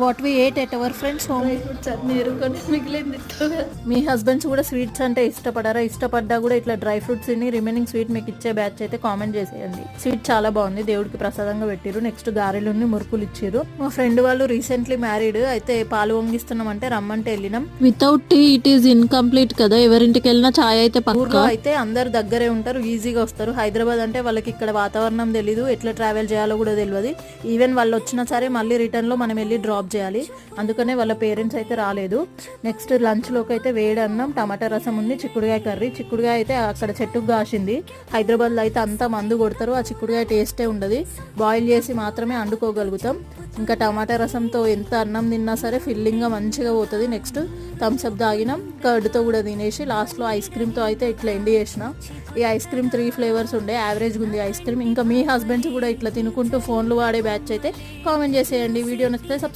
What we ate at our friends home. మిగిలింది. మీ husbands కూడా స్వీట్స్ అంటే ఇష్టపడారా? ఇష్టపడ్డా కూడా ఇట్లా డ్రై ఫ్రూట్స్ తిని రిమైనింగ్ స్వీట్ మీకు ఇచ్చే బ్యాచ్ అయితే కామెంట్ చేసేయండి. స్వీట్ చాలా బాగుంది, దేవుడికి ప్రసాదంగా పెట్టిరు. నెక్స్ట్ గారెలున్ని మురుకులు ఇచ్చిరు. మా ఫ్రెండ్ వాళ్ళు రీసెంట్లీ మ్యారీడ్ అయితే పాలు వంగిస్తున్నాం అంటే రమ్మంటే వెళ్ళినాం. Without tea it is incomplete కదా. ఎవరింటికి వెళ్ళినా చాయ్ అయితే ఊర్లో అయితే అందరు దగ్గరే ఉంటారు, ఈజీగా వస్తారు. హైదరాబాద్ అంటే వాళ్ళకి ఇక్కడ వాతావరణం తెలీదు, ఎట్లా ట్రావెల్ చేయాలో కూడా తెలియదు. ఈవెన్ వాళ్ళు వచ్చినా సరే మళ్ళీ రిటర్న్ లో మనం వెళ్ళి డ్రాప్ చేయాలి. అందుకనే వాళ్ళ పేరెంట్స్ అయితే రాలేదు. నెక్స్ట్ లంచ్ లోకి అయితే వేడి అన్నం, టమాటా రసం ఉంది, చిక్కుడుగాయ కర్రీ. చిక్కుడుగాయ అయితే అక్కడ చెట్టుకు కాసింది. హైదరాబాద్ లో అయితే అంతా మందు కొడతారు, ఆ చిక్కుడుగాయ టేస్టే ఉండదు. బాయిల్ చేసి మాత్రమే వండుకోగలుగుతాం. ఇంకా టమాటా రసంతో ఎంత అన్నం తిన్నా సరే ఫిల్లింగ్గా మంచిగా పోతుంది. నెక్స్ట్ థమ్స్అప్ తాగినాం, కర్డ్తో కూడా తినేసి లాస్ట్లో ఐస్ క్రీమ్తో అయితే ఇట్లా ఎండి చేసిన. ఈ ఐస్ క్రీమ్ 3 ఫ్లేవర్స్ ఉండే, యావరేజ్గా ఉంది ఐస్ క్రీమ్. ఇంకా మీ హస్బెండ్స్ కూడా ఇట్లా తినుకుంటూ ఫోన్లు వాడే బ్యాచ్ అయితే కామెంట్ చేసేయండి. వీడియో నచ్చితే